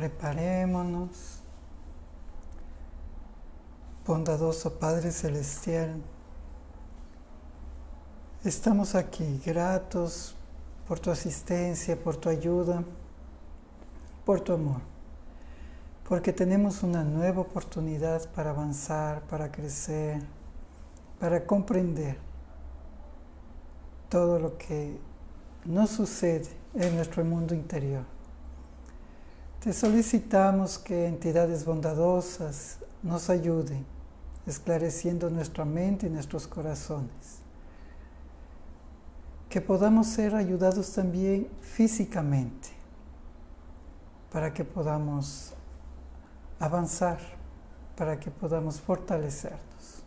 Preparémonos. Bondadoso Padre Celestial, estamos aquí gratos por tu asistencia, por tu ayuda, por tu amor, porque tenemos una nueva oportunidad para avanzar, para crecer, para comprender todo lo que nos sucede en nuestro mundo interior. Te solicitamos que entidades bondadosas nos ayuden, esclareciendo nuestra mente y nuestros corazones. Que podamos ser ayudados también físicamente, para que podamos avanzar, para que podamos fortalecernos.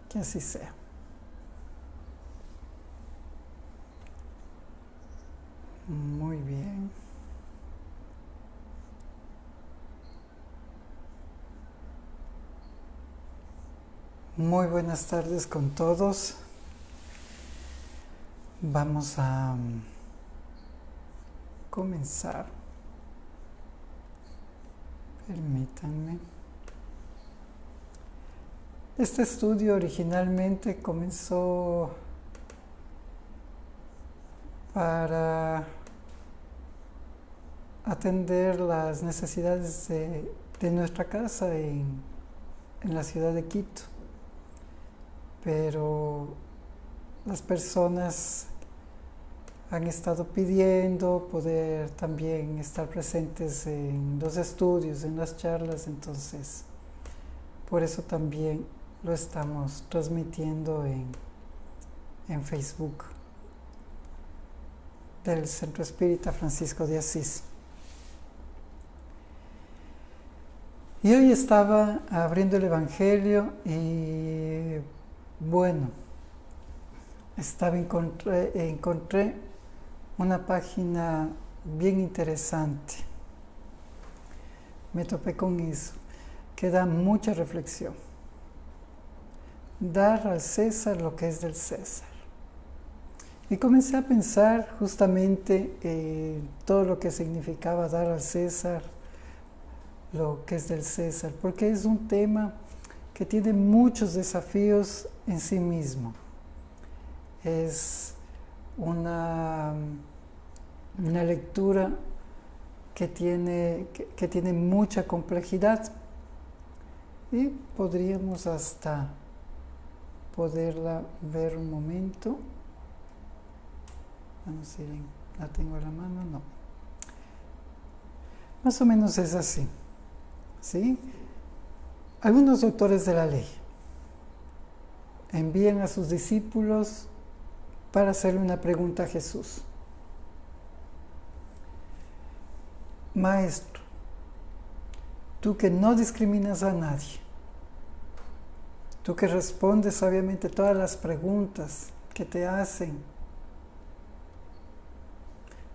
Que así sea. Muy bien. Muy buenas tardes con todos. Vamos a comenzar. Permítanme. Este estudio originalmente comenzó para atender las necesidades de nuestra casa en la ciudad de Quito. Pero las personas han estado pidiendo poder también estar presentes en los estudios, en las charlas, entonces por eso también lo estamos transmitiendo en Facebook del Centro Espírita Francisco de Asís. Y hoy estaba abriendo el Evangelio y bueno, encontré una página bien interesante. Me topé con eso, que da mucha reflexión. Dar al César lo que es del César. Y comencé a pensar justamente en todo lo que significaba dar al César lo que es del César, porque es un tema que tiene muchos desafíos en sí mismo. Es una lectura que tiene mucha complejidad y podríamos hasta poderla ver un momento. Vamos a ver si la tengo a la mano, no. Más o menos es así, ¿sí? Algunos doctores de la ley envían a sus discípulos para hacerle una pregunta a Jesús. Maestro, tú que no discriminas a nadie, tú que respondes sabiamente todas las preguntas que te hacen,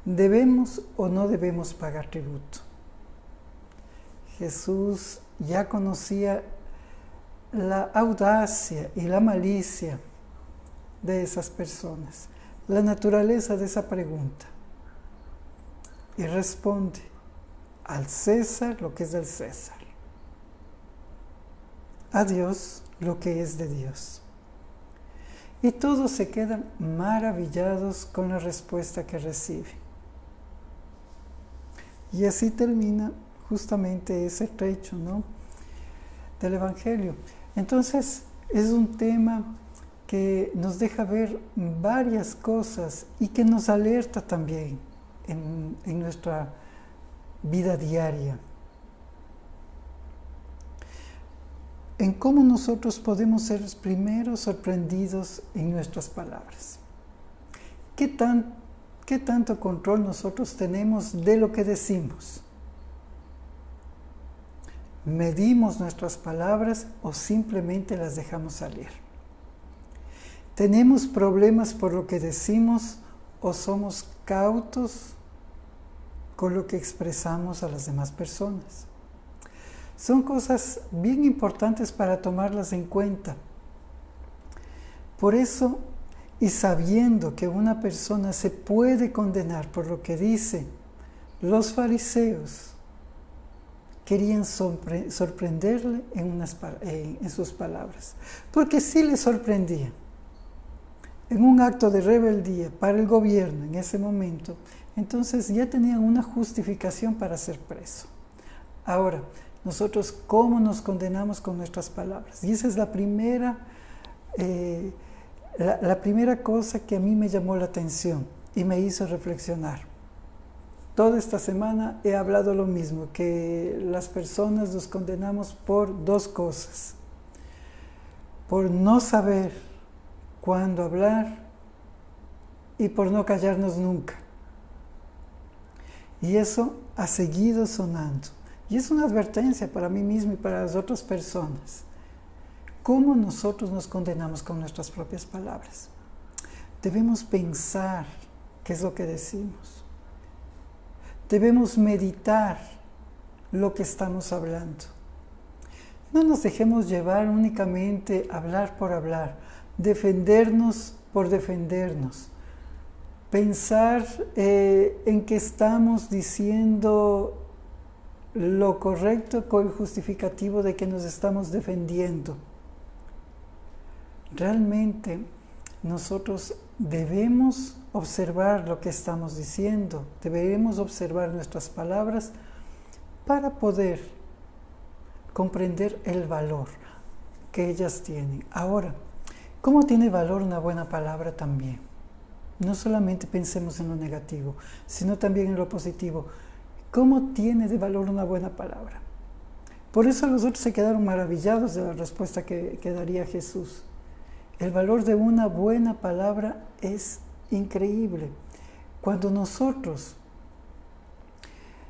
¿debemos o no debemos pagar tributo? Jesús ya conocía la audacia y la malicia de esas personas, la naturaleza de esa pregunta. Y responde, al César lo que es del César, a Dios lo que es de Dios. Y todos se quedan maravillados con la respuesta que reciben. Y así termina justamente ese trecho, ¿no?, del Evangelio. Entonces, es un tema que nos deja ver varias cosas y que nos alerta también en nuestra vida diaria. En cómo nosotros podemos ser los primeros sorprendidos en nuestras palabras. ¿Qué tanto control nosotros tenemos de lo que decimos? ¿Medimos nuestras palabras o simplemente las dejamos salir? ¿Tenemos problemas por lo que decimos o somos cautos con lo que expresamos a las demás personas? Son cosas bien importantes para tomarlas en cuenta. Por eso, y sabiendo que una persona se puede condenar por lo que dice, Los fariseos querían sorprenderle en sus palabras, porque sí le sorprendía. En un acto de rebeldía para el gobierno en ese momento, entonces ya tenían una justificación para ser preso. Ahora, nosotros, ¿cómo nos condenamos con nuestras palabras? Y esa es la primera cosa que a mí me llamó la atención y me hizo reflexionar. Toda esta semana he hablado lo mismo, que las personas nos condenamos por dos cosas. Por no saber cuándo hablar y por no callarnos nunca. Y eso ha seguido sonando. Y es una advertencia para mí mismo y para las otras personas. ¿Cómo nosotros nos condenamos con nuestras propias palabras? Debemos pensar qué es lo que decimos. Debemos meditar lo que estamos hablando. No nos dejemos llevar únicamente a hablar por hablar, defendernos por defendernos, pensar en que estamos diciendo lo correcto con el justificativo de que nos estamos defendiendo. Realmente nosotros debemos observar lo que estamos diciendo, debemos observar nuestras palabras para poder comprender el valor que ellas tienen. Ahora, ¿cómo tiene valor una buena palabra también? No solamente pensemos en lo negativo, sino también en lo positivo. ¿Cómo tiene de valor una buena palabra? Por eso los otros se quedaron maravillados de la respuesta que daría Jesús. El valor de una buena palabra es increíble. Cuando nosotros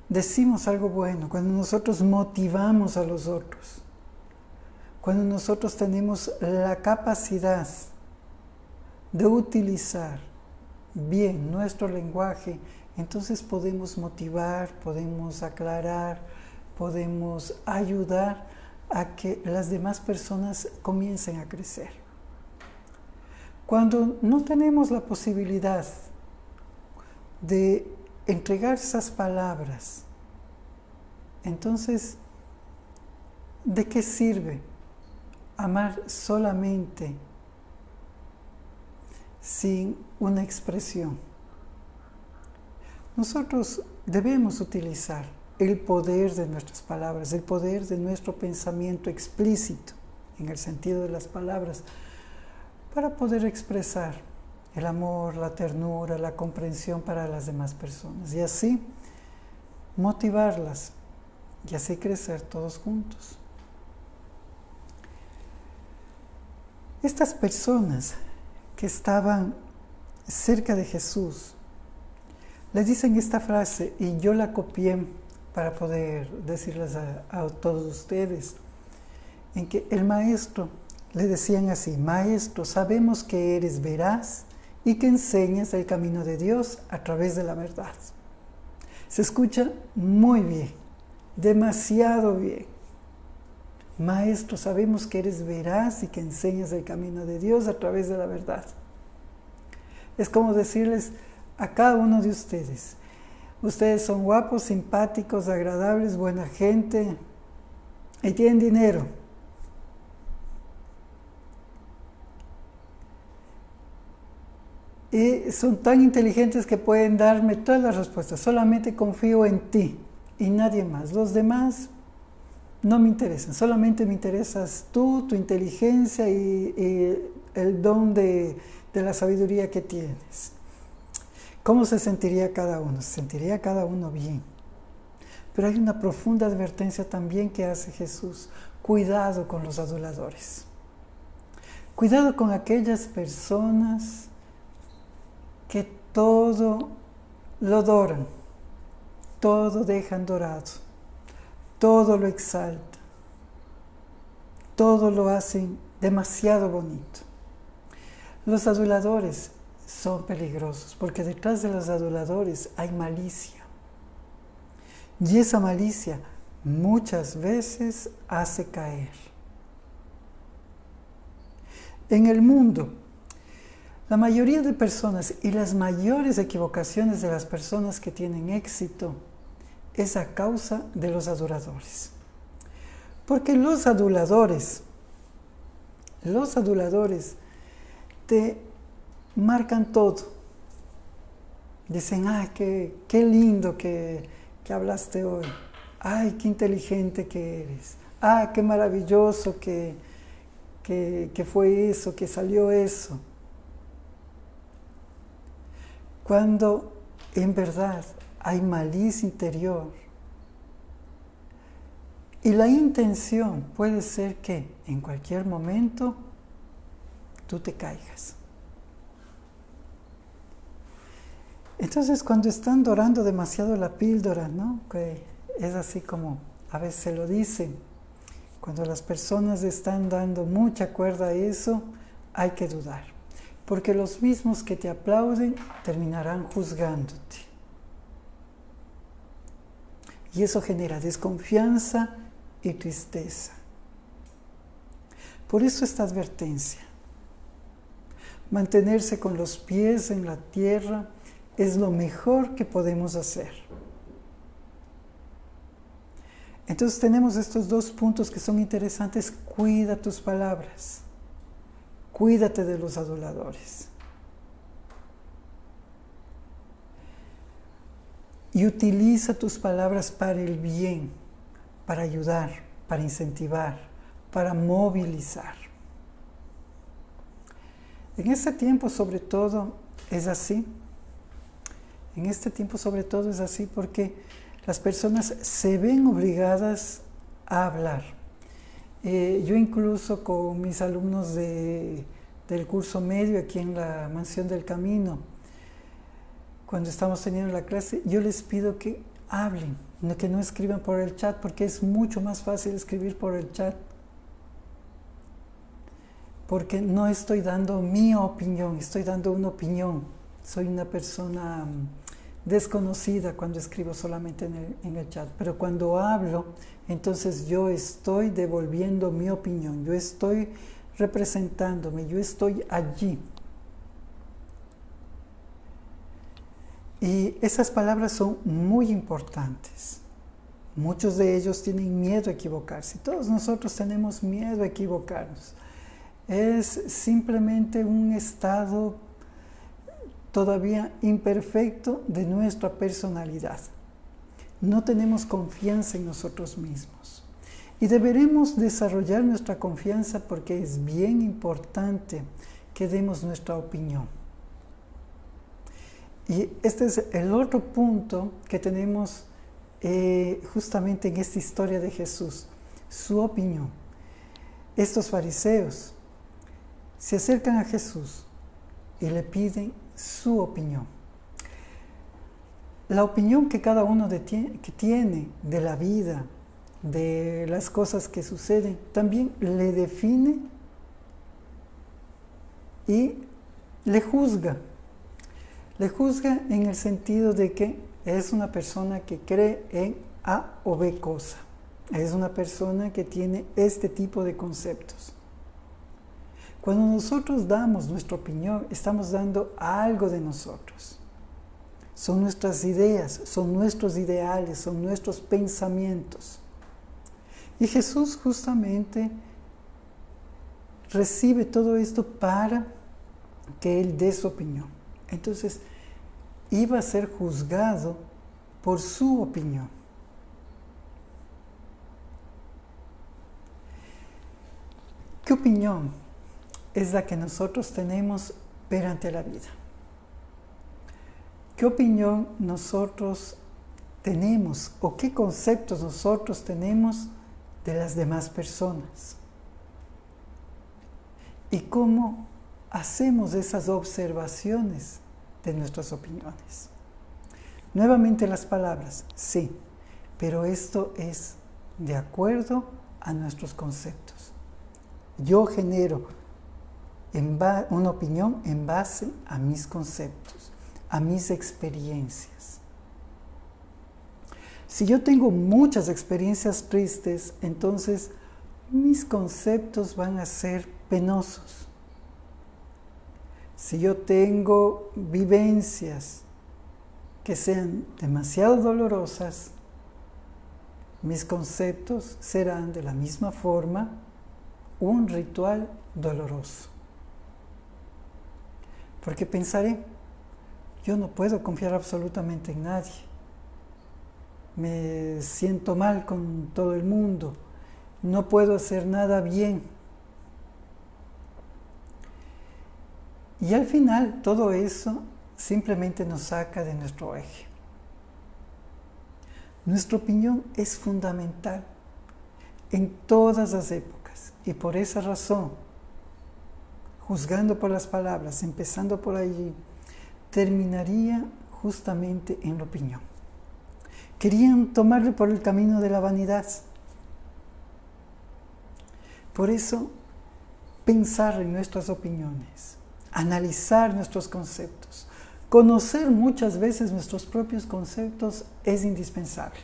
decimos algo bueno, cuando nosotros motivamos a los otros, cuando nosotros tenemos la capacidad de utilizar bien nuestro lenguaje, entonces podemos motivar, podemos aclarar, podemos ayudar a que las demás personas comiencen a crecer. Cuando no tenemos la posibilidad de entregar esas palabras, entonces, ¿de qué sirve amar solamente sin una expresión? Nosotros debemos utilizar el poder de nuestras palabras, el poder de nuestro pensamiento explícito, en el sentido de las palabras, para poder expresar el amor, la ternura, la comprensión para las demás personas y así motivarlas y así crecer todos juntos. Estas personas que estaban cerca de Jesús le dicen esta frase y yo la copié para poder decirles a todos ustedes, en que el maestro le decían así: Maestro, sabemos que eres veraz y que enseñas el camino de Dios a través de la verdad. Se escucha muy bien, demasiado bien. Maestro, sabemos que eres veraz y que enseñas el camino de Dios a través de la verdad. Es como decirles a cada uno de ustedes: ustedes son guapos, simpáticos, agradables, buena gente y tienen dinero. Y son tan inteligentes que pueden darme todas las respuestas. Solamente confío en ti y nadie más. Los demás no me interesan. Solamente me interesas tú, tu inteligencia y el don de la sabiduría que tienes. ¿Cómo se sentiría cada uno? Se sentiría cada uno bien. Pero hay una profunda advertencia también que hace Jesús. Cuidado con los aduladores. Cuidado con aquellas personas que todo lo doran, todo dejan dorado, todo lo exaltan, todo lo hacen demasiado bonito. Los aduladores son peligrosos porque detrás de los aduladores hay malicia. Y esa malicia muchas veces hace caer. En el mundo, la mayoría de personas y las mayores equivocaciones de las personas que tienen éxito es a causa de los aduladores. Porque los aduladores te marcan todo. Dicen, ay, qué lindo que hablaste hoy. Ay, qué inteligente que eres. Ah, qué maravilloso que fue eso, que salió eso. Cuando en verdad hay malicia interior. Y la intención puede ser que en cualquier momento tú te caigas. Entonces, cuando están dorando demasiado la píldora, ¿no? Que es así como a veces se lo dicen, cuando las personas están dando mucha cuerda a eso, hay que dudar. Porque los mismos que te aplauden terminarán juzgándote. Y eso genera desconfianza y tristeza. Por eso esta advertencia. Mantenerse con los pies en la tierra es lo mejor que podemos hacer. Entonces tenemos estos dos puntos que son interesantes. Cuida tus palabras. Cuídate de los aduladores. Y utiliza tus palabras para el bien, para ayudar, para incentivar, para movilizar. En este tiempo sobre todo es así. En este tiempo sobre todo es así porque las personas se ven obligadas a hablar. Yo incluso con mis alumnos del curso medio aquí en la Mansión del Camino, cuando estamos teniendo la clase, yo les pido que hablen, que no escriban por el chat, porque es mucho más fácil escribir por el chat. Porque no estoy dando mi opinión, estoy dando una opinión. Soy una persona desconocida cuando escribo solamente en el chat, pero cuando hablo, entonces yo estoy devolviendo mi opinión, yo estoy representándome, yo estoy allí. Y esas palabras son muy importantes. Muchos de ellos tienen miedo a equivocarse. Todos nosotros tenemos miedo a equivocarnos. Es simplemente un estado todavía imperfecto de nuestra personalidad. No tenemos confianza en nosotros mismos. Y deberemos desarrollar nuestra confianza porque es bien importante que demos nuestra opinión. Y este es el otro punto que tenemos justamente en esta historia de Jesús, su opinión. Estos fariseos se acercan a Jesús y le piden su opinión. La opinión que cada uno tiene de la vida, de las cosas que suceden, también le define y le juzga. Le juzga en el sentido de que es una persona que cree en A o B cosa. Es una persona que tiene este tipo de conceptos. Cuando nosotros damos nuestra opinión, estamos dando algo de nosotros. Son nuestras ideas, son nuestros ideales, son nuestros pensamientos. Y Jesús justamente recibe todo esto para que Él dé su opinión. Entonces, iba a ser juzgado por su opinión. ¿Qué opinión es la que nosotros tenemos perante la vida? ¿Qué opinión nosotros tenemos o qué conceptos nosotros tenemos de las demás personas? ¿Y cómo hacemos esas observaciones de nuestras opiniones? Nuevamente las palabras, sí, pero esto es de acuerdo a nuestros conceptos. Yo genero una opinión en base a mis conceptos, a mis experiencias. Si yo tengo muchas experiencias tristes, entonces mis conceptos van a ser penosos. Si yo tengo vivencias que sean demasiado dolorosas, mis conceptos serán de la misma forma un ritual doloroso. Porque pensaré, yo no puedo confiar absolutamente en nadie. Me siento mal con todo el mundo. No puedo hacer nada bien. Y al final todo eso simplemente nos saca de nuestro eje. Nuestra opinión es fundamental en todas las épocas y por esa razón, juzgando por las palabras, empezando por allí, terminaría justamente en la opinión. Querían tomarle por el camino de la vanidad. Por eso, pensar en nuestras opiniones, analizar nuestros conceptos, conocer muchas veces nuestros propios conceptos es indispensable.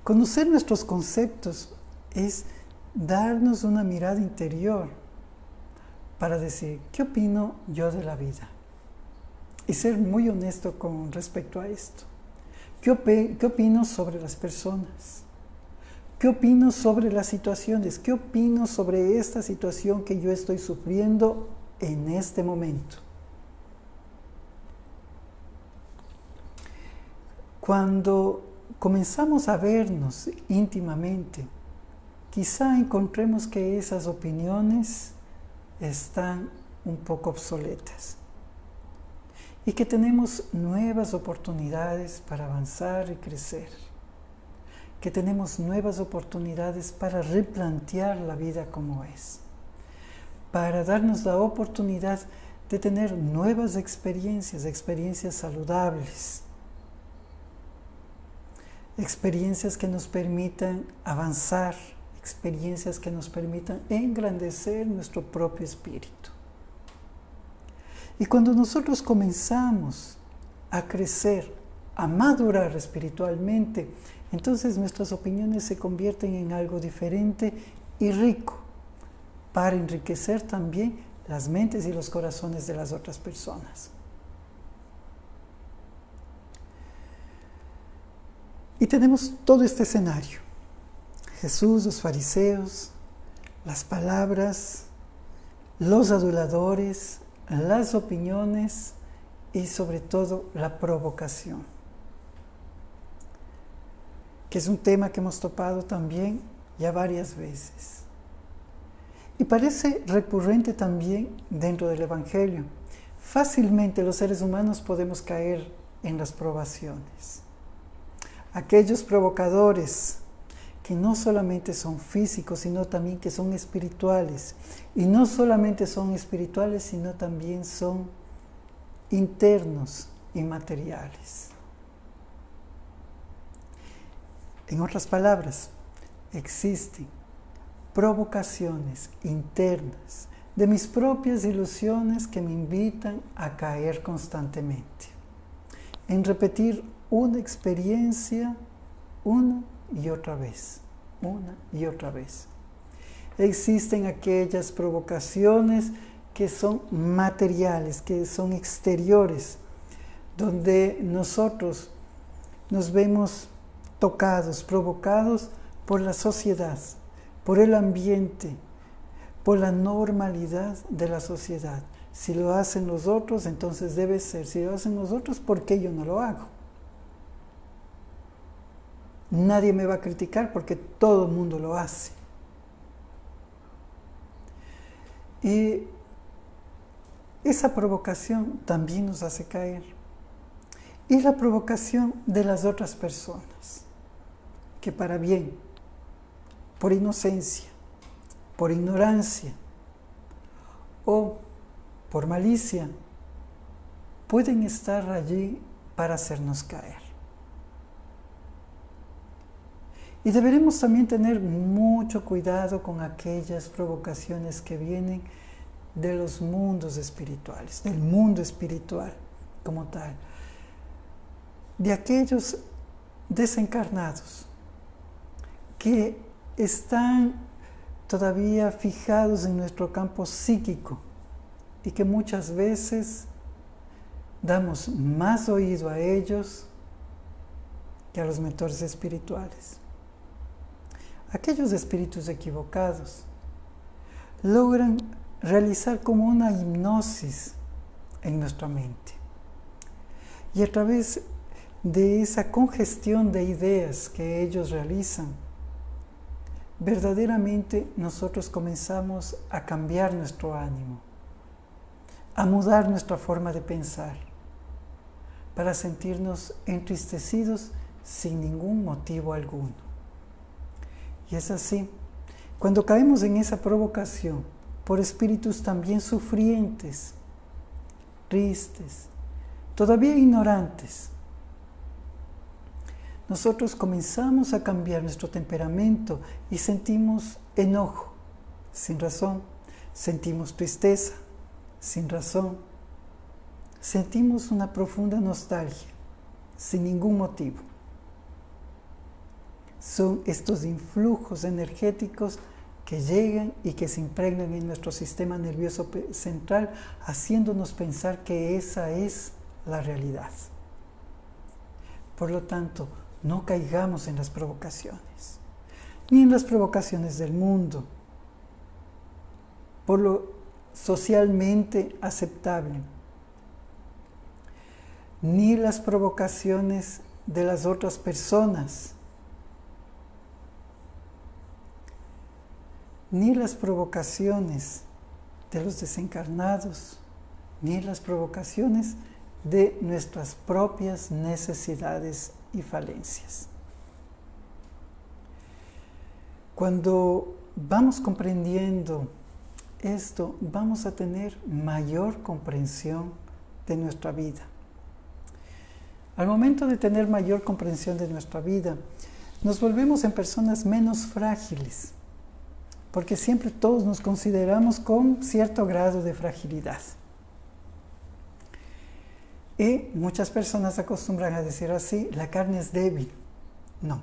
Conocer nuestros conceptos es darnos una mirada interior para decir, ¿qué opino yo de la vida? Y ser muy honesto con respecto a esto. ¿Qué opino sobre las personas? ¿Qué opino sobre las situaciones? ¿Qué opino sobre esta situación que yo estoy sufriendo en este momento? Cuando comenzamos a vernos íntimamente, quizá encontremos que esas opiniones están un poco obsoletas y que tenemos nuevas oportunidades para avanzar y crecer, que tenemos nuevas oportunidades para replantear la vida como es, para darnos la oportunidad de tener nuevas experiencias saludables, experiencias que nos permitan avanzar, experiencias que nos permitan engrandecer nuestro propio espíritu. Y cuando nosotros comenzamos a crecer, a madurar espiritualmente, entonces nuestras opiniones se convierten en algo diferente y rico para enriquecer también las mentes y los corazones de las otras personas. Y tenemos todo este escenario. Jesús, los fariseos, las palabras, los aduladores, las opiniones y sobre todo la provocación, que es un tema que hemos topado también ya varias veces. Y parece recurrente también dentro del Evangelio. Fácilmente los seres humanos podemos caer en las probaciones. Aquellos provocadores que no solamente son físicos, sino también que son espirituales. Y no solamente son espirituales, sino también son internos y materiales. En otras palabras, existen provocaciones internas de mis propias ilusiones que me invitan a caer constantemente, en repetir una experiencia una y otra vez. Existen aquellas provocaciones que son materiales, que son exteriores, donde nosotros nos vemos tocados, provocados por la sociedad, por el ambiente, por la normalidad de la sociedad. Si lo hacen los otros, entonces debe ser. Si lo hacen los otros, ¿por qué yo no lo hago? Nadie me va a criticar porque todo el mundo lo hace. Y esa provocación también nos hace caer. Y la provocación de las otras personas, que para bien, por inocencia, por ignorancia o por malicia, pueden estar allí para hacernos caer. Y deberemos también tener mucho cuidado con aquellas provocaciones que vienen de los mundos espirituales, del mundo espiritual como tal, de aquellos desencarnados que están todavía fijados en nuestro campo psíquico y que muchas veces damos más oído a ellos que a los mentores espirituales. Aquellos espíritus equivocados logran realizar como una hipnosis en nuestra mente. Y a través de esa congestión de ideas que ellos realizan, verdaderamente nosotros comenzamos a cambiar nuestro ánimo, a mudar nuestra forma de pensar, para sentirnos entristecidos sin ningún motivo alguno. Y es así, cuando caemos en esa provocación por espíritus también sufrientes, tristes, todavía ignorantes, nosotros comenzamos a cambiar nuestro temperamento y sentimos enojo, sin razón, sentimos tristeza, sin razón, sentimos una profunda nostalgia, sin ningún motivo. Son estos influjos energéticos que llegan y que se impregnan en nuestro sistema nervioso central, haciéndonos pensar que esa es la realidad. Por lo tanto, no caigamos en las provocaciones, ni en las provocaciones del mundo, por lo socialmente aceptable, ni las provocaciones de las otras personas, ni las provocaciones de los desencarnados, ni las provocaciones de nuestras propias necesidades y falencias. Cuando vamos comprendiendo esto, vamos a tener mayor comprensión de nuestra vida. Al momento de tener mayor comprensión de nuestra vida, nos volvemos en personas menos frágiles, porque siempre todos nos consideramos con cierto grado de fragilidad. Y muchas personas acostumbran a decir así: la carne es débil. No,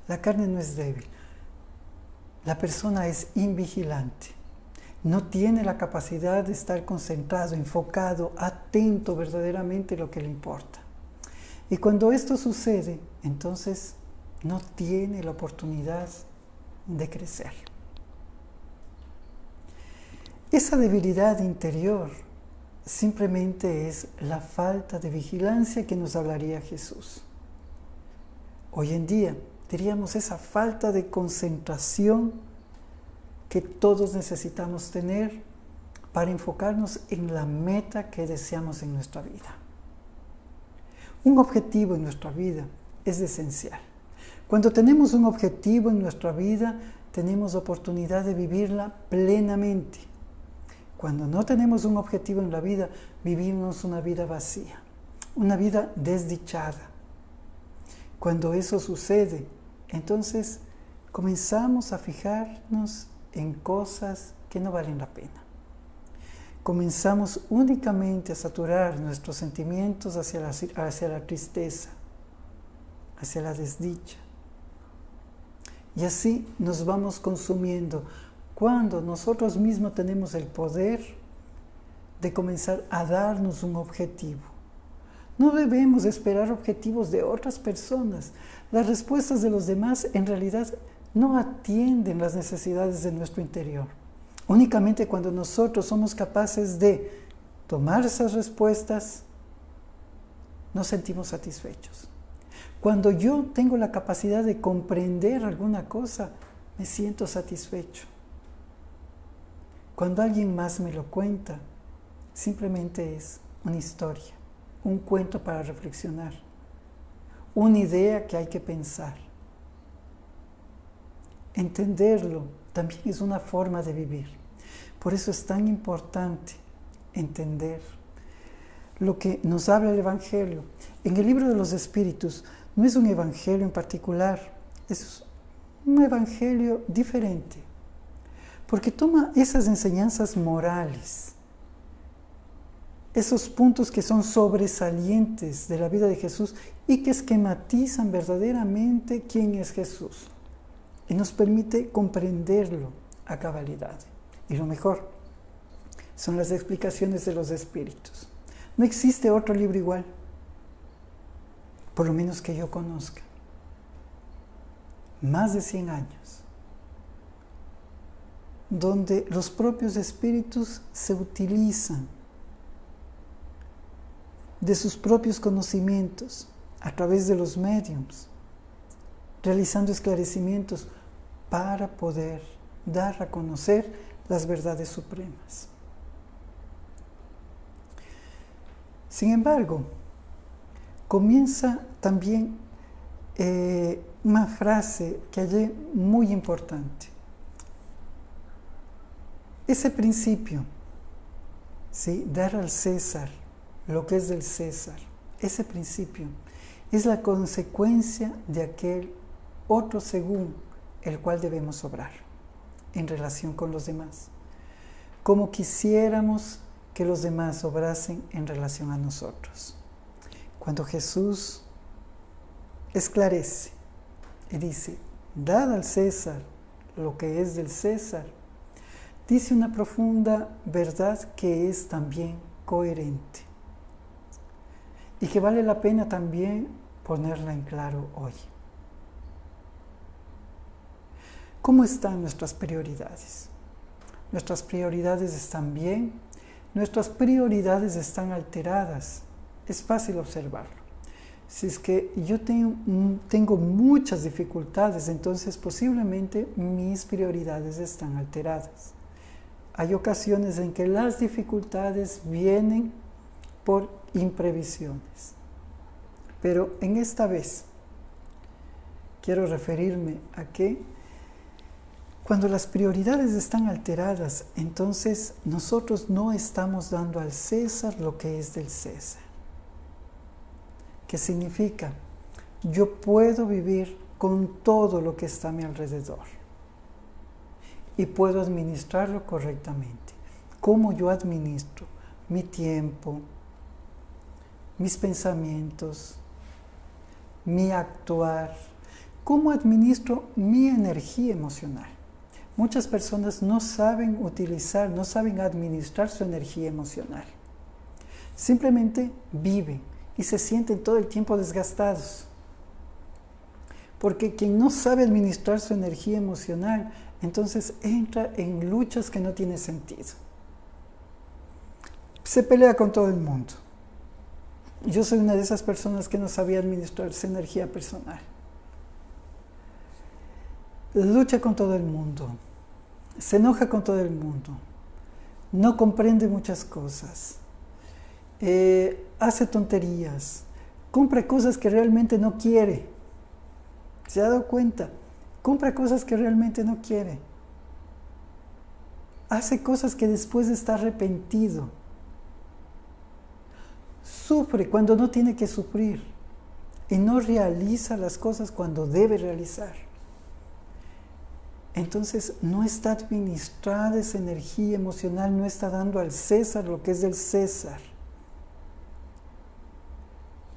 la carne no es débil. La persona es invigilante. No tiene la capacidad de estar concentrado, enfocado, atento verdaderamente a lo que le importa. Y cuando esto sucede, entonces no tiene la oportunidad de crecer. Esa debilidad interior simplemente es la falta de vigilancia que nos hablaría Jesús. Hoy en día diríamos esa falta de concentración que todos necesitamos tener para enfocarnos en la meta que deseamos en nuestra vida. Un objetivo en nuestra vida es esencial. Cuando tenemos un objetivo en nuestra vida, tenemos oportunidad de vivirla plenamente. Cuando no tenemos un objetivo en la vida, vivimos una vida vacía, una vida desdichada. Cuando eso sucede, entonces comenzamos a fijarnos en cosas que no valen la pena. Comenzamos únicamente a saturar nuestros sentimientos hacia la tristeza, hacia la desdicha. Y así nos vamos consumiendo, cuando nosotros mismos tenemos el poder de comenzar a darnos un objetivo. No debemos esperar objetivos de otras personas. Las respuestas de los demás en realidad no atienden las necesidades de nuestro interior. Únicamente cuando nosotros somos capaces de tomar esas respuestas, nos sentimos satisfechos. Cuando yo tengo la capacidad de comprender alguna cosa, me siento satisfecho. Cuando alguien más me lo cuenta, simplemente es una historia, un cuento para reflexionar, una idea que hay que pensar. Entenderlo también es una forma de vivir. Por eso es tan importante entender lo que nos habla el Evangelio. En el libro de los Espíritus no es un evangelio en particular, es un evangelio diferente, porque toma esas enseñanzas morales, esos puntos que son sobresalientes de la vida de Jesús y que esquematizan verdaderamente quién es Jesús y nos permite comprenderlo a cabalidad. Y lo mejor son las explicaciones de los Espíritus. No existe otro libro igual, por lo menos que yo conozca. más de 100 años, donde los propios espíritus se utilizan de sus propios conocimientos a través de los médiums, realizando esclarecimientos para poder dar a conocer las verdades supremas. Sin embargo, comienza también una frase que hallé muy importante. Ese principio, ¿sí? Dar al César lo que es del César, ese principio es la consecuencia de aquel otro según el cual debemos obrar en relación con los demás, como quisiéramos que los demás obrasen en relación a nosotros. Cuando Jesús esclarece y dice, dad al César lo que es del César, dice una profunda verdad que es también coherente y que vale la pena también ponerla en claro hoy. ¿Cómo están nuestras prioridades? ¿Nuestras prioridades están bien? ¿Nuestras prioridades están alteradas? Es fácil observarlo. Si es que yo tengo muchas dificultades, entonces posiblemente mis prioridades están alteradas. Hay ocasiones en que las dificultades vienen por imprevisiones. Pero en esta vez quiero referirme a que cuando las prioridades están alteradas, entonces nosotros no estamos dando al César lo que es del César. ¿Qué significa? Yo puedo vivir con todo lo que está a mi alrededor y puedo administrarlo correctamente. ¿Cómo yo administro mi tiempo, mis pensamientos, mi actuar? ¿Cómo administro mi energía emocional? Muchas personas no saben utilizar, no saben administrar su energía emocional. Simplemente viven y se sienten todo el tiempo desgastados. Porque quien no sabe administrar su energía emocional, entonces entra en luchas que no tienen sentido. Se pelea con todo el mundo. Yo soy una de esas personas que no sabía administrar su energía personal. Lucha con todo el mundo. Se enoja con todo el mundo. No comprende muchas cosas. Hace tonterías. Compra cosas que realmente no quiere. ¿Se ha dado cuenta? Compra cosas que realmente no quiere. Hace cosas que después está arrepentido. Sufre cuando no tiene que sufrir. Y no realiza las cosas cuando debe realizar. Entonces no está administrada esa energía emocional, no está dando al César lo que es del César.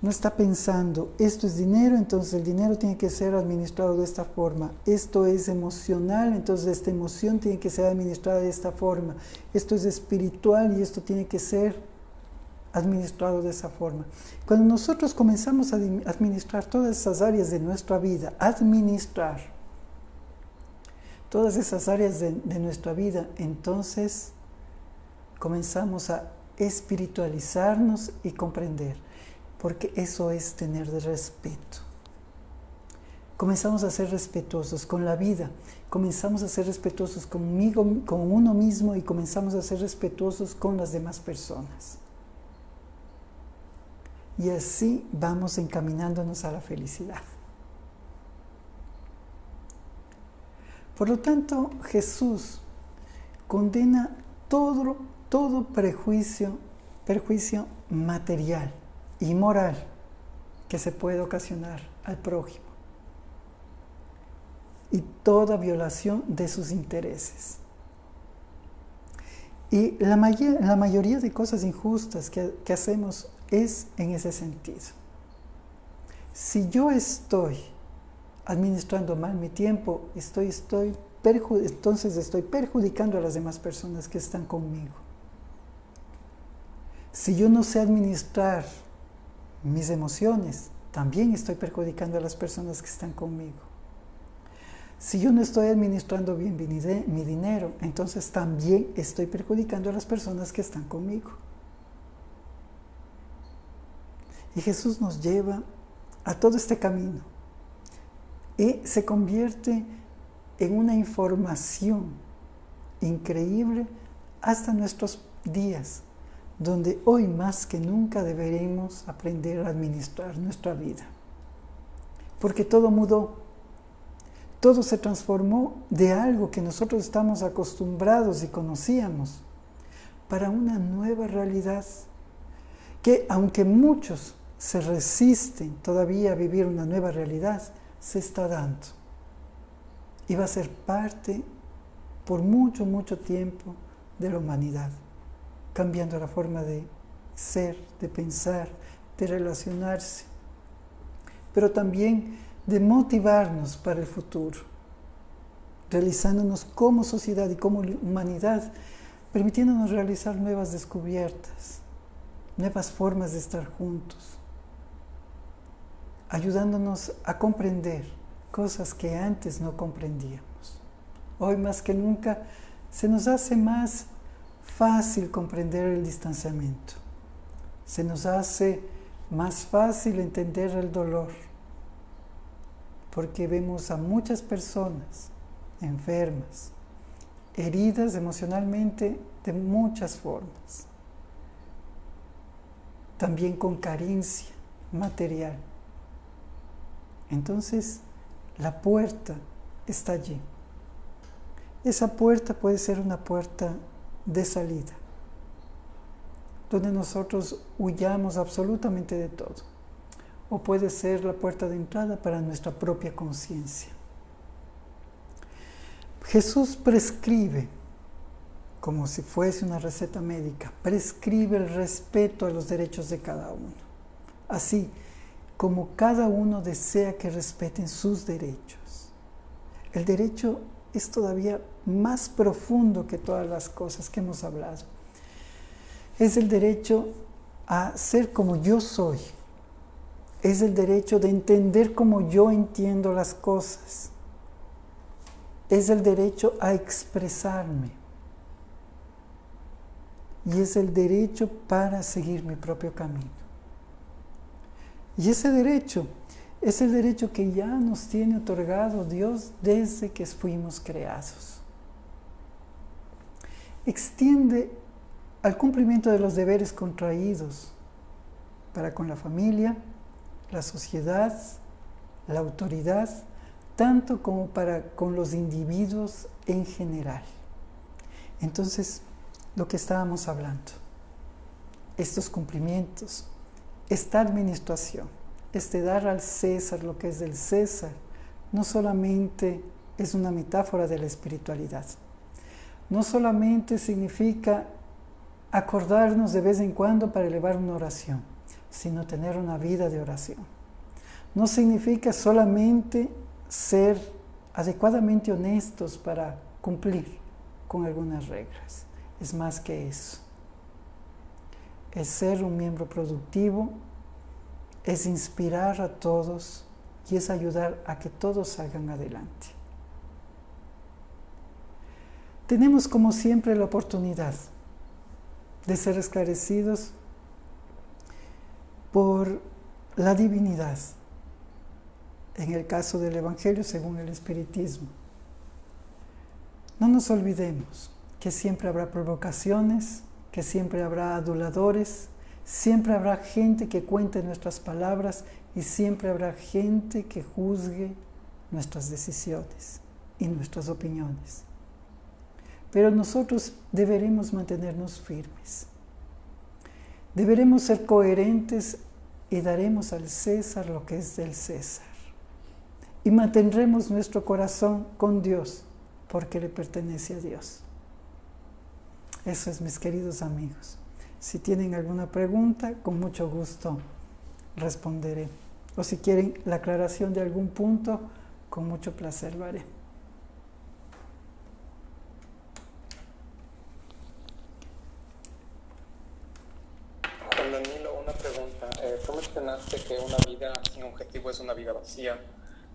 No está pensando, esto es dinero, entonces el dinero tiene que ser administrado de esta forma. Esto es emocional, entonces esta emoción tiene que ser administrada de esta forma. Esto es espiritual y esto tiene que ser administrado de esa forma. Cuando nosotros comenzamos a administrar todas esas áreas de nuestra vida, administrar todas esas áreas de nuestra vida, entonces comenzamos a espiritualizarnos y comprender. Porque eso es tener respeto. Comenzamos a ser respetuosos con la vida, comenzamos a ser respetuosos conmigo, con uno mismo y comenzamos a ser respetuosos con las demás personas. Y así vamos encaminándonos a la felicidad. Por lo tanto, Jesús condena todo prejuicio material y moral que se puede ocasionar al prójimo y toda violación de sus intereses. Y la mayoría de cosas injustas que hacemos es en ese sentido. Si yo estoy administrando mal mi tiempo, entonces estoy perjudicando a las demás personas que están conmigo. Si yo no sé administrar mis emociones, también estoy perjudicando a las personas que están conmigo. Si yo no estoy administrando bien mi dinero, entonces también estoy perjudicando a las personas que están conmigo. Y Jesús nos lleva a todo este camino y se convierte en una información increíble hasta nuestros días, donde hoy más que nunca deberemos aprender a administrar nuestra vida. Porque todo mudó, todo se transformó de algo que nosotros estamos acostumbrados y conocíamos para una nueva realidad que, aunque muchos se resisten todavía a vivir una nueva realidad, se está dando. Y va a ser parte por mucho, mucho tiempo de la humanidad, cambiando la forma de ser, de pensar, de relacionarse, pero también de motivarnos para el futuro, realizándonos como sociedad y como humanidad, permitiéndonos realizar nuevas descubiertas, nuevas formas de estar juntos, ayudándonos a comprender cosas que antes no comprendíamos. Hoy más que nunca se nos hace más fácil comprender el distanciamiento. Se nos hace más fácil entender el dolor, porque vemos a muchas personas enfermas, heridas emocionalmente de muchas formas, también con carencia material. Entonces, la puerta está allí. Esa puerta puede ser una puerta de salida, donde nosotros huyamos absolutamente de todo. O puede ser la puerta de entrada para nuestra propia conciencia. Jesús prescribe, como si fuese una receta médica, prescribe el respeto a los derechos de cada uno. Así como cada uno desea que respeten sus derechos. El derecho es todavía más profundo que todas las cosas que hemos hablado. Es el derecho a ser como yo soy. Es el derecho de entender como yo entiendo las cosas. Es el derecho a expresarme. Y es el derecho para seguir mi propio camino. Y ese derecho es el derecho que ya nos tiene otorgado Dios desde que fuimos creados. Extiende al cumplimiento de los deberes contraídos para con la familia, la sociedad, la autoridad, tanto como para con los individuos en general. Entonces, lo que estábamos hablando, estos cumplimientos, esta administración, este dar al César lo que es del César, no solamente es una metáfora de la espiritualidad, no solamente significa acordarnos de vez en cuando para elevar una oración, sino tener una vida de oración. No significa solamente ser adecuadamente honestos para cumplir con algunas reglas. Es más que eso. Es ser un miembro productivo, es inspirar a todos y es ayudar a que todos salgan adelante. Tenemos como siempre la oportunidad de ser esclarecidos por la divinidad, en el caso del Evangelio según el Espiritismo. No nos olvidemos que siempre habrá provocaciones, que siempre habrá aduladores, siempre habrá gente que cuente nuestras palabras y siempre habrá gente que juzgue nuestras decisiones y nuestras opiniones. Pero nosotros deberemos mantenernos firmes. Deberemos ser coherentes y daremos al César lo que es del César. Y mantendremos nuestro corazón con Dios, porque le pertenece a Dios. Eso es, mis queridos amigos. Si tienen alguna pregunta, con mucho gusto responderé. O si quieren la aclaración de algún punto, con mucho placer lo haré. Juan Danilo, una pregunta. Tú mencionaste que una vida sin objetivo es una vida vacía.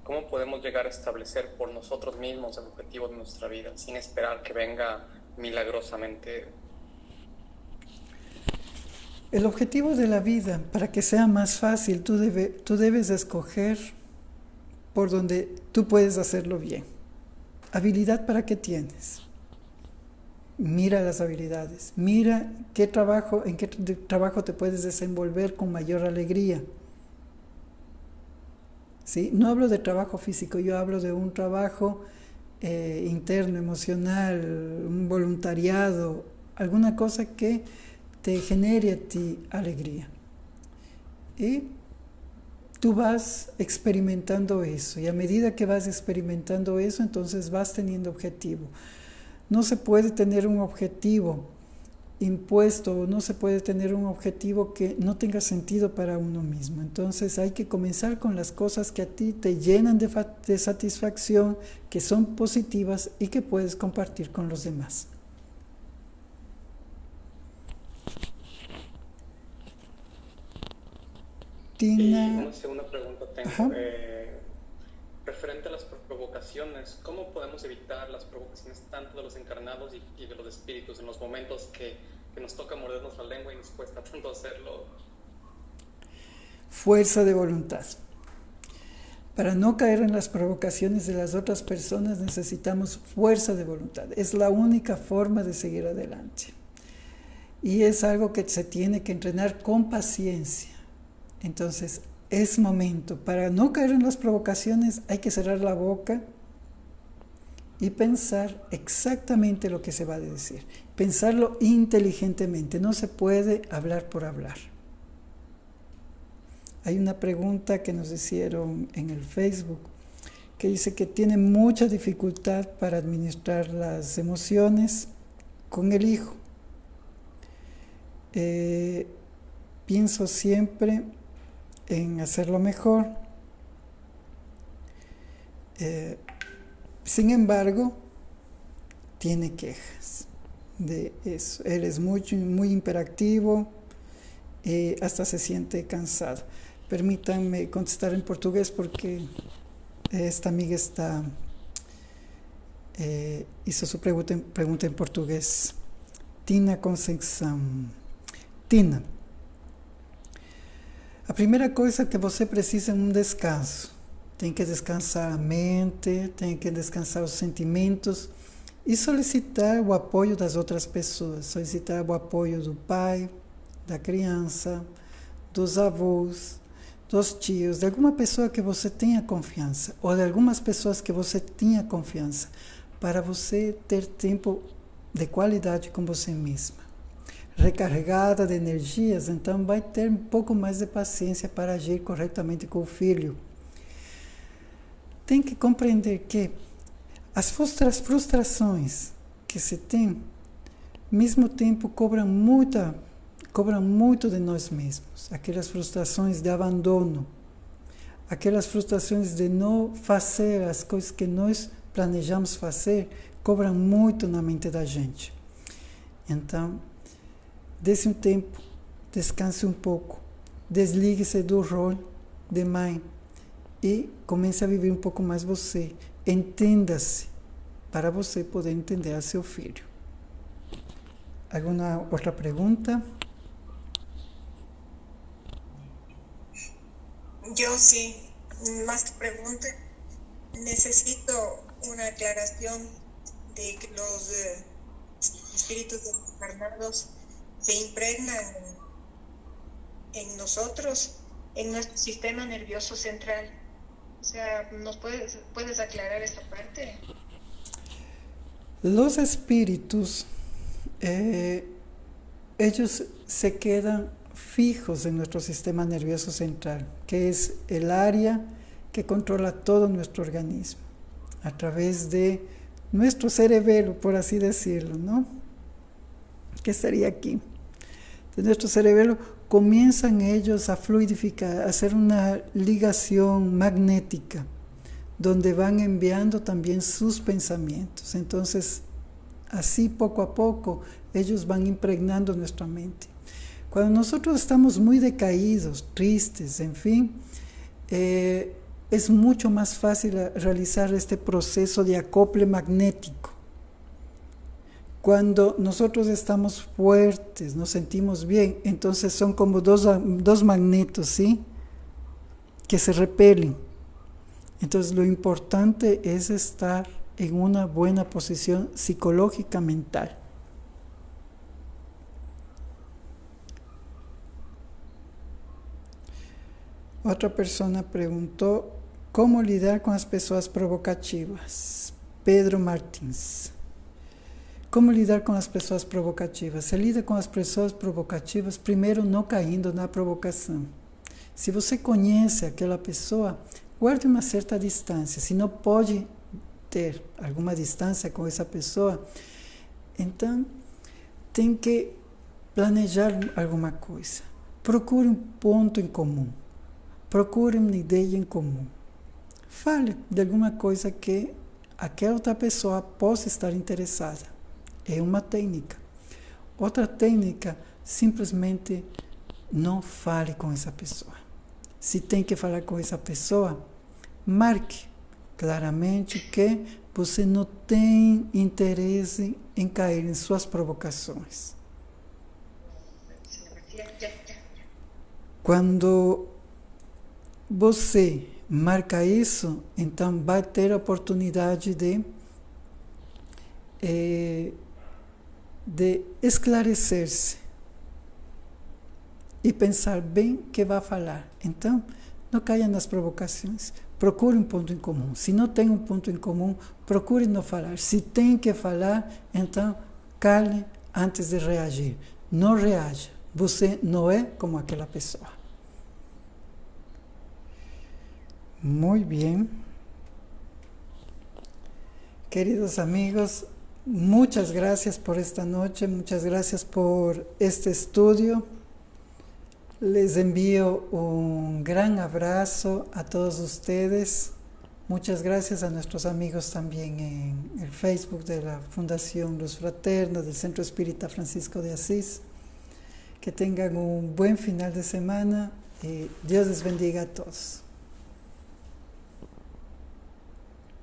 ¿Cómo podemos llegar a establecer por nosotros mismos el objetivo de nuestra vida sin esperar que venga milagrosamente? El objetivo de la vida, para que sea más fácil, tú debes escoger por donde tú puedes hacerlo bien. ¿Habilidad para qué tienes? Mira las habilidades, mira en qué trabajo te puedes desenvolver con mayor alegría. ¿Sí? No hablo de trabajo físico, yo hablo de un trabajo interno, emocional, un voluntariado, alguna cosa que te genere a ti alegría. Y tú vas experimentando eso, y a medida que vas experimentando eso, entonces vas teniendo objetivo. No se puede tener un objetivo impuesto, no se puede tener un objetivo que no tenga sentido para uno mismo. Entonces hay que comenzar con las cosas que a ti te llenan de satisfacción, que son positivas y que puedes compartir con los demás. Tina. Y una segunda pregunta tengo, referente a las provocaciones. ¿Cómo podemos evitar las provocaciones tanto de los encarnados y de los espíritus en los momentos que nos toca mordernos la lengua y nos cuesta tanto hacerlo? Fuerza de voluntad. Para no caer en las provocaciones de las otras personas necesitamos fuerza de voluntad. Es la única forma de seguir adelante. Y es algo que se tiene que entrenar con paciencia. Entonces, es momento. Para no caer en las provocaciones hay que cerrar la boca y pensar exactamente lo que se va a decir. Pensarlo inteligentemente. No se puede hablar por hablar. Hay una pregunta que nos hicieron en el Facebook que dice que tiene mucha dificultad para administrar las emociones con el hijo. Pienso siempre en hacerlo mejor. Sin embargo, tiene quejas de eso. Él es muy hiperactivo, hasta se siente cansado. Permítanme contestar en portugués porque esta amiga hizo su pregunta en portugués. Tina Conceição. Tina, a primeira coisa que você precisa é um descanso. Tem que descansar a mente, tem que descansar os sentimentos e solicitar o apoio das outras pessoas, solicitar o apoio do pai, da criança, dos avós, dos tios, de alguma pessoa que você tenha confiança, ou de algumas pessoas que você tenha confiança, para você ter tempo de qualidade com você mesma. Recarregada de energias, então vai ter um pouco mais de paciência para agir corretamente com o filho. Tem que compreender que as frustrações que se tem, ao mesmo tempo cobram muito de nós mesmos. Aquelas frustrações de abandono, aquelas frustrações de não fazer as coisas que nós planejamos fazer, cobram muito na mente da gente. Então, desse um tempo, descanse um pouco, desligue-se do rol de mãe e comece a viver um pouco mais você. Entenda-se para você poder entender a seu filho. Alguma outra pergunta? Yo sí, más que pregunta, necesito una aclaración de que los espíritus desencarnados se impregnan en nosotros, en nuestro sistema nervioso central. O sea, ¿nos puedes aclarar esta parte? Los espíritus, ellos se quedan fijos en nuestro sistema nervioso central, que es el área que controla todo nuestro organismo, a través de nuestro cerebelo, por así decirlo, ¿no? Que estaría aquí. De nuestro cerebelo comienzan ellos a fluidificar, a hacer una ligación magnética, donde van enviando también sus pensamientos. Entonces, así poco a poco, ellos van impregnando nuestra mente. Cuando nosotros estamos muy decaídos, tristes, en fin, es mucho más fácil realizar este proceso de acople magnético. Cuando nosotros estamos fuertes, nos sentimos bien, entonces son como dos magnetos, ¿sí?, que se repelen. Entonces lo importante es estar en una buena posición psicológica mental. Otra persona preguntó, ¿cómo lidiar con las personas provocativas? Pedro Martins. ¿Cómo lidiar com as pessoas provocativas? Você lida com as pessoas provocativas, primeiro não caindo na provocação. Se você conhece aquela pessoa, guarde uma certa distância. Se não pode ter alguma distância com essa pessoa, então tem que planejar alguma coisa. Procure um ponto em comum. Procure uma ideia em comum. Fale de alguma coisa que aquela outra pessoa possa estar interessada. É uma técnica. Outra técnica, simplesmente não fale com essa pessoa. Se tem que falar com essa pessoa, marque claramente que você não tem interesse em cair em suas provocações. Quando você marca isso, então vai ter a oportunidade de esclarecer-se e pensar bem o que vai falar. Então, não caia nas provocações. Procure um ponto em comum. Se não tem um ponto em comum, procure não falar. Se tem que falar, então cale antes de reagir. Não reaja. Você não é como aquela pessoa. Muy bien. Queridos amigos, muchas gracias por esta noche, muchas gracias por este estudio. Les envío un gran abrazo a todos ustedes. Muchas gracias a nuestros amigos también en el Facebook de la Fundación Luz Fraterna, del Centro Espírita Francisco de Asís. Que tengan un buen final de semana y Dios les bendiga a todos.